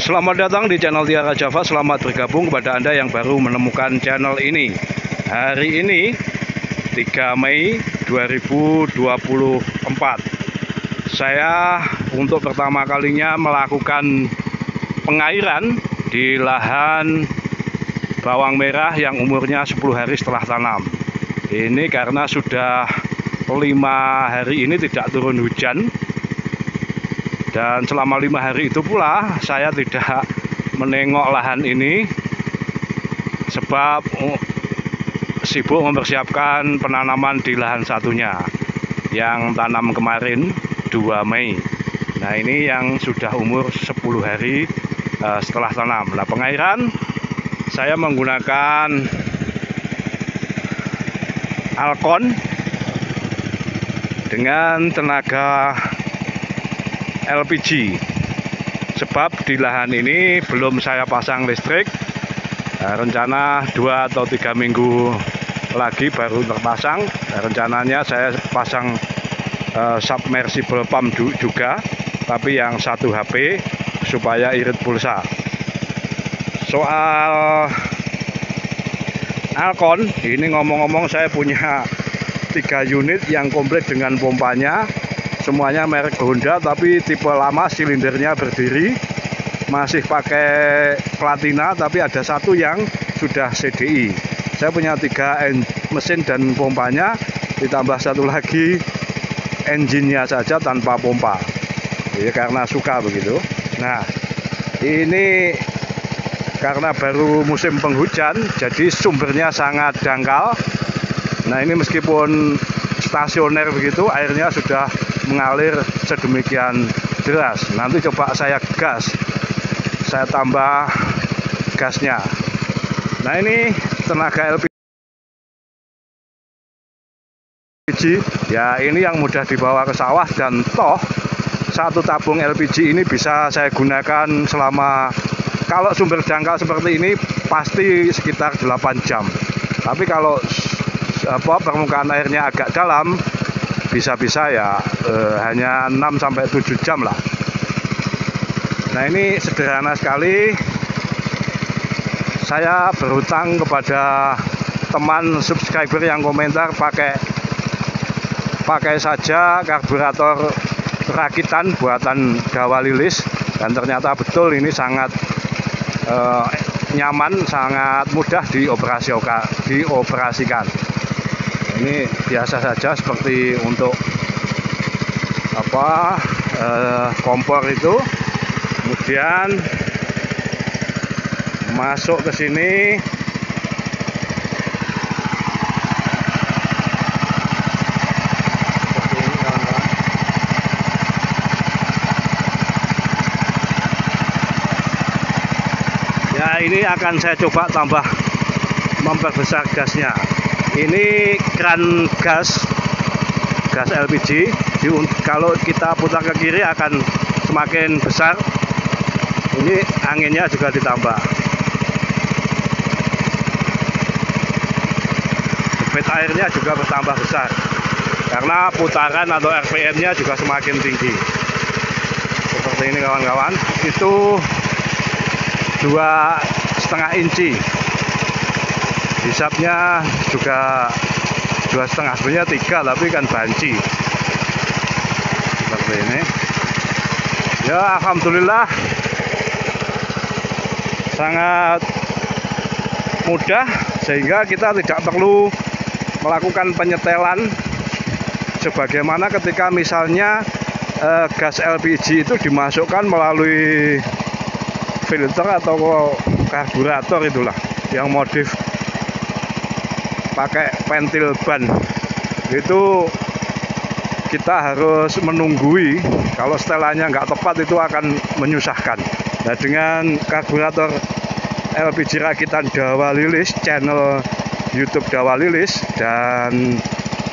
Selamat datang di channel Tiara Java. Selamat bergabung kepada Anda yang baru menemukan channel ini. Hari ini 3 Mei 2024. Saya untuk pertama kalinya melakukan pengairan di lahan bawang merah yang umurnya 10 hari setelah tanam. Ini karena sudah 5 hari ini tidak turun hujan. Dan selama 5 hari itu pula saya tidak menengok lahan ini sebab sibuk mempersiapkan penanaman di lahan satunya yang tanam kemarin 2 Mei. Nah, ini yang sudah umur 10 hari setelah tanam. Nah, pengairan saya menggunakan Alkon dengan tenaga LPG, sebab di lahan ini belum saya pasang listrik. Rencana 2 atau 3 minggu lagi baru terpasang. Rencananya saya pasang submersible pump juga, tapi yang 1 HP supaya irit pulsa. Soal Alkon ini, ngomong-ngomong, saya punya 3 unit yang komplit dengan pompanya. Semuanya merek Honda, tapi tipe lama, silindernya berdiri, masih pakai platina, tapi ada satu yang sudah CDI. Saya punya 3 mesin dan pompanya, ditambah satu lagi engine-nya saja tanpa pompa. Ya, karena suka begitu. Nah, ini karena baru musim penghujan, jadi sumbernya sangat dangkal. Nah, ini meskipun stasioner begitu, airnya sudah mengalir sedemikian deras. Nanti coba saya gas, saya tambah gasnya. Nah, ini tenaga LPG ya, ini yang mudah dibawa ke sawah, dan toh 1 tabung LPG ini bisa saya gunakan selama, kalau sumber dangkal seperti ini pasti sekitar 8 jam. Tapi kalau permukaan airnya agak dalam, bisa-bisa ya hanya 6-7 jam lah. Nah, ini sederhana sekali. Saya berhutang kepada teman subscriber yang komentar pakai saja karburator rakitan buatan Dawa Lilis, dan ternyata betul ini sangat nyaman, sangat mudah dioperasikan. Ini biasa saja seperti untuk kompor itu. Kemudian masuk ke sini. Ya, ini akan saya coba tambah memperbesar gasnya. Ini keran gas LPG. Kalau kita putar ke kiri akan semakin besar. Ini anginnya juga ditambah. Debit airnya juga bertambah besar karena putaran atau RPM-nya juga semakin tinggi. Seperti ini, kawan-kawan. Itu 2,5 inci. Hisapnya juga 2,5, sebenarnya 3, tapi kan banci. Seperti ini. Ya, alhamdulillah sangat mudah, sehingga kita tidak perlu melakukan penyetelan sebagaimana ketika misalnya gas LPG itu dimasukkan melalui filter atau karburator, itulah yang modif pakai pentil ban. Itu kita harus menunggui, kalau setelannya nggak tepat itu akan menyusahkan. Nah, dengan karburator LPG rakitan Dawa Lilis, channel YouTube Dawa Lilis, dan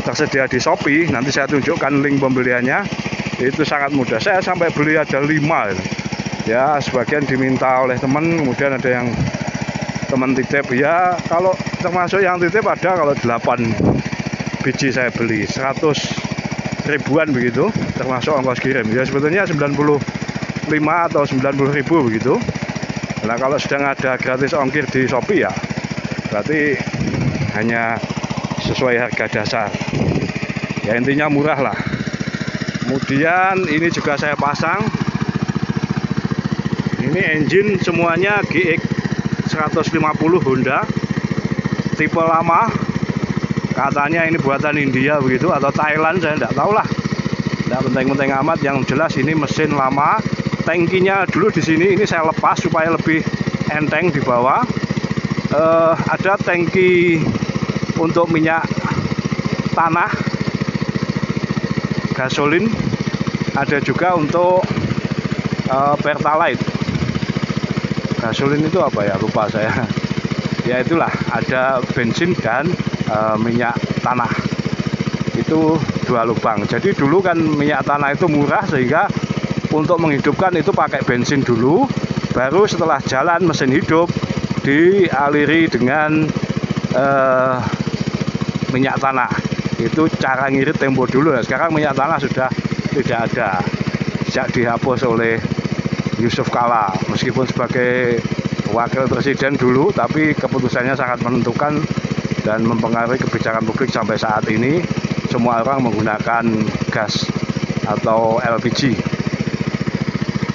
tersedia di Shopee, nanti saya tunjukkan link pembeliannya. Itu sangat mudah. Saya sampai beli ada 5 ya, sebagian diminta oleh teman, kemudian ada yang teman titip. Ya, kalau termasuk yang titip ada, kalau 8 biji saya beli 100 ribuan begitu, termasuk ongkos kirim. Ya, sebetulnya 95 atau 90 ribu begitu. Nah kalau sedang ada gratis ongkir di Shopee ya berarti hanya sesuai harga dasar. Ya intinya murah lah. Kemudian ini juga saya pasang. Ini engine semuanya GX 150 Honda. Tipe lama. Katanya ini buatan India begitu atau Thailand, saya tidak tahu lah. Tidak penting-penting amat, yang jelas ini mesin lama. Tangkinya dulu di sini ini saya lepas supaya lebih enteng di bawah. Ada tangki untuk minyak tanah, gasolin, ada juga untuk pertalite. Gasolin itu apa ya, lupa saya. Ya itulah, ada bensin dan minyak tanah. Itu 2 lubang. Jadi dulu kan minyak tanah itu murah, sehingga untuk menghidupkan itu pakai bensin dulu, baru setelah jalan mesin hidup dialiri dengan minyak tanah. Itu cara ngirit tempo dulu ya. Sekarang minyak tanah sudah tidak ada, sejak dihapus oleh Yusuf Kala. Meskipun sebagai wakil presiden dulu, tapi keputusannya sangat menentukan dan mempengaruhi kebijakan publik sampai saat ini. Semua orang menggunakan gas atau LPG.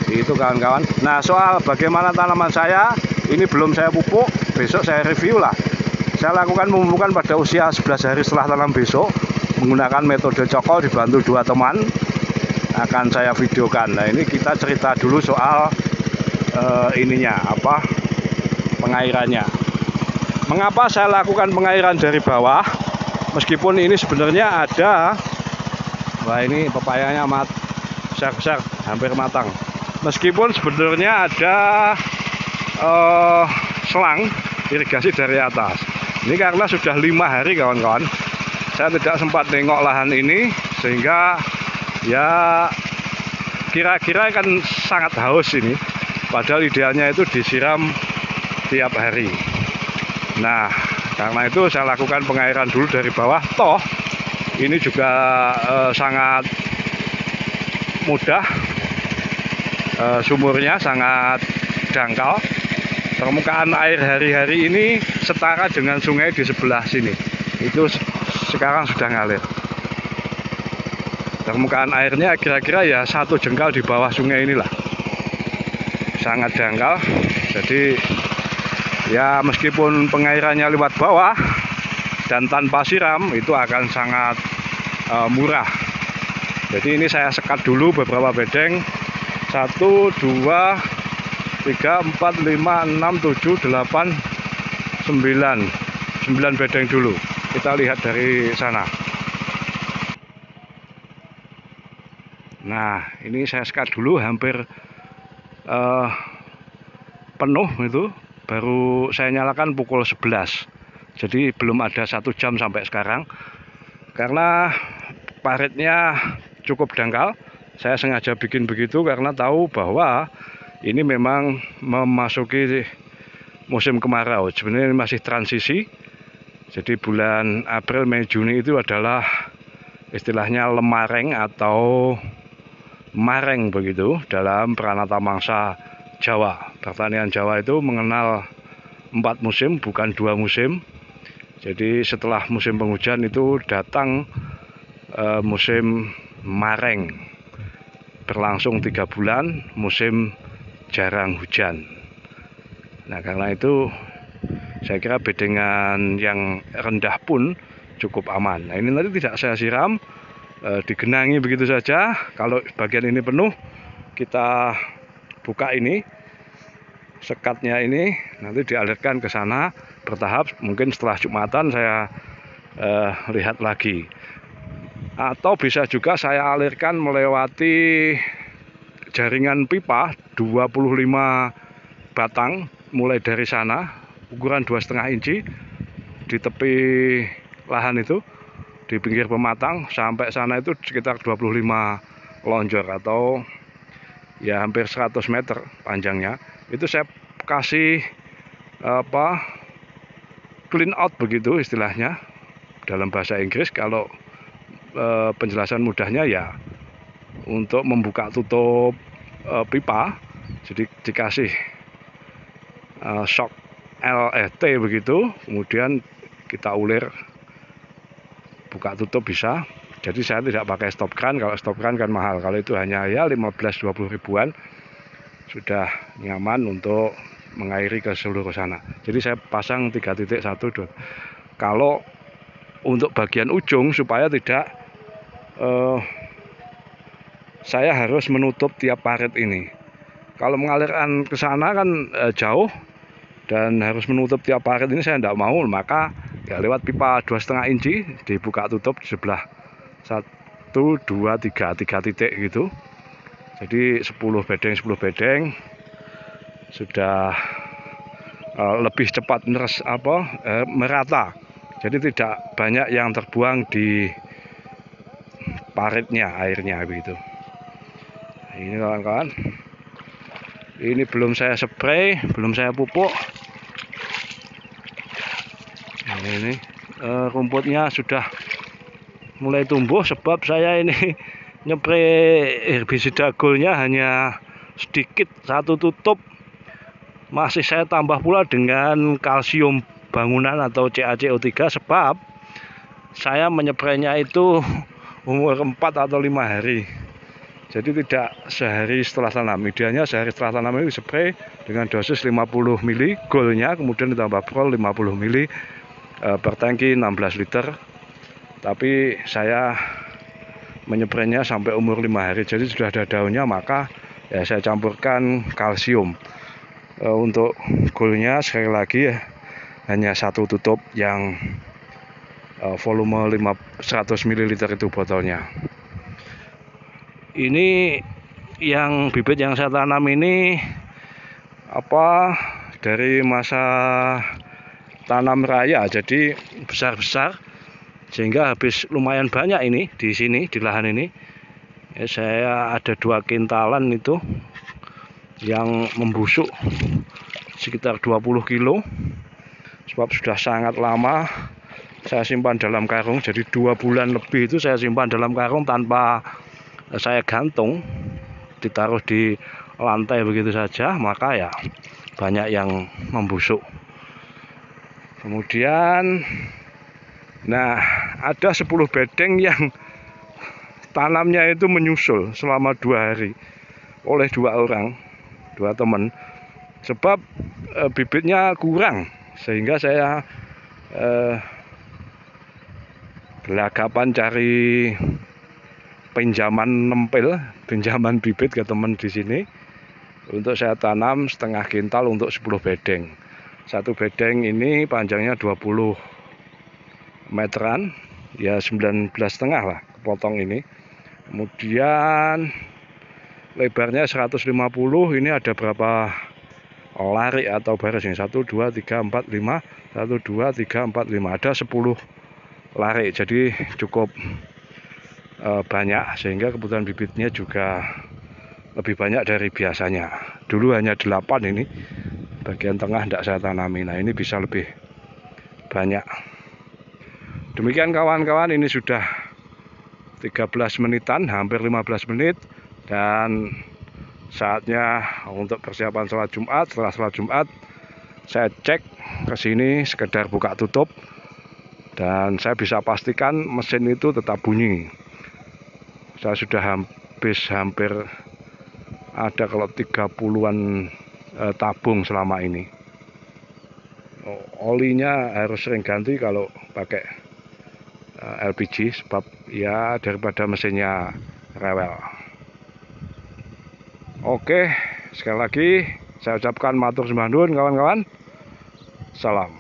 Itu kawan-kawan. Nah soal bagaimana tanaman saya, ini belum saya pupuk, besok saya review lah. Saya lakukan pemupukan pada usia 11 hari setelah tanam besok menggunakan metode cokol dibantu 2 teman. Akan saya videokan. Nah ini kita cerita dulu soal pengairannya. Mengapa saya lakukan pengairan dari bawah? Meskipun ini sebenarnya ada, wah ini pepayanya besar-besar, hampir matang. Meskipun sebenarnya ada selang irigasi dari atas. Ini karena sudah 5 hari kawan-kawan, saya tidak sempat nengok lahan ini, sehingga ya kira-kira kan sangat haus ini. Padahal idealnya itu disiram tiap hari. Nah karena itu saya lakukan pengairan dulu dari bawah. Toh ini juga sangat mudah, sumurnya sangat dangkal. Permukaan air hari-hari ini setara dengan sungai di sebelah sini. Itu sekarang sudah ngalir. Permukaan airnya kira-kira ya 1 jengkal di bawah sungai inilah. Sangat dangkal. Jadi ya meskipun pengairannya lewat bawah dan tanpa siram, itu akan sangat murah. Jadi ini saya sekat dulu beberapa bedeng. 1, 2, 3, 4, 5, 6, 7, 8, 9 bedeng dulu. Kita lihat dari sana. Nah ini saya sekat dulu hampir penuh itu. Baru saya nyalakan pukul 11. Jadi belum ada 1 jam sampai sekarang. Karena paritnya cukup dangkal, saya sengaja bikin begitu karena tahu bahwa ini memang memasuki musim kemarau. Sebenarnya ini masih transisi. Jadi bulan April, Mei, Juni itu adalah istilahnya lemareng atau mareng begitu dalam Pranata Mangsa Jawa. Pertanian Jawa itu mengenal 4 musim, bukan 2 musim. Jadi setelah musim penghujan itu datang musim mareng, berlangsung 3 bulan, musim jarang hujan. Nah karena itu saya kira bedengan yang rendah pun cukup aman. Nah ini nanti tidak saya siram, digenangi begitu saja. Kalau bagian ini penuh, kita buka ini, sekatnya ini nanti dialirkan ke sana bertahap. Mungkin setelah Jumatan saya lihat lagi, atau bisa juga saya alirkan melewati jaringan pipa 25 batang mulai dari sana, ukuran 2,5 inci di tepi lahan itu, di pinggir pematang sampai sana itu sekitar 25 lonjor atau ya hampir 100 meter panjangnya. Itu saya kasih clean out begitu istilahnya dalam bahasa Inggris. Kalau penjelasan mudahnya ya untuk membuka tutup pipa, jadi dikasih shock LET begitu, kemudian kita ulir buka tutup bisa. Jadi saya tidak pakai stop kran, kalau stop kran kan mahal, kalau itu hanya ya 15-20 ribuan sudah nyaman untuk mengairi ke seluruh sana. Jadi saya pasang 3.1 2. Kalau untuk bagian ujung supaya tidak saya harus menutup tiap parit ini. Kalau mengalirkan ke sana kan jauh dan harus menutup tiap parit ini saya tidak mau, maka ya lewat pipa 2,5 inci dibuka tutup di sebelah 1, 2, 3 titik gitu. Jadi 10 bedeng sudah lebih cepat merata. Jadi tidak banyak yang terbuang di paritnya airnya begitu. Ini kawan-kawan, ini belum saya spray, belum saya pupuk. Ini rumputnya sudah mulai tumbuh sebab saya ini nyepray herbisida goldnya hanya sedikit, 1 tutup. Masih saya tambah pula dengan kalsium bangunan atau CaCO3 sebab saya menyepreinya itu umur 4 atau 5 hari. Jadi tidak sehari setelah tanam. Idealnya sehari setelah tanam ini spray dengan dosis 50 ml goldnya, kemudian ditambah prol 50 ml per tangki 16 liter. Tapi saya menyeprainya sampai umur 5 hari. Jadi sudah ada daunnya, maka ya saya campurkan kalsium. Untuk goldnya sekali lagi ya, hanya 1 tutup yang volume 100 ml itu botolnya. Ini yang bibit yang saya tanam ini dari masa tanam raya, jadi besar-besar sehingga habis lumayan banyak ini di sini di lahan ini. Saya ada 2 kintalan itu yang membusuk sekitar 20 kilo sebab sudah sangat lama saya simpan dalam karung. Jadi 2 bulan lebih itu saya simpan dalam karung tanpa saya gantung, ditaruh di lantai begitu saja, maka ya banyak yang membusuk. Kemudian ada 10 bedeng yang tanamnya itu menyusul selama 2 hari oleh 2 orang, 2 teman, sebab bibitnya kurang, sehingga saya gelagapan cari pinjaman bibit ke teman di sini untuk saya tanam setengah kintal untuk 10 bedeng. 1 bedeng ini panjangnya 20 meteran, ya 19,5 lah kepotong ini. Kemudian lebarnya 150, ini ada berapa lari atau baris ini? 1, 2, 3, 4, 5, 1, 2, 3, 4, 5, ada 10 lari, jadi cukup banyak, sehingga kebutuhan bibitnya juga lebih banyak dari biasanya. Dulu hanya 8 ini, bagian tengah tidak saya tanami. Nah ini bisa lebih banyak. Demikian kawan-kawan, ini sudah 13 menitan, hampir 15 menit, dan saatnya untuk persiapan sholat Jumat. Setelah sholat Jumat saya cek ke sini sekedar buka tutup, dan saya bisa pastikan mesin itu tetap bunyi. Saya sudah hampir ada kalau 30-an tabung selama ini. Olinya harus sering ganti kalau pakai LPG, sebab ya daripada mesinnya rewel. Oke, sekali lagi saya ucapkan matur sembah nuwun kawan-kawan. Salam.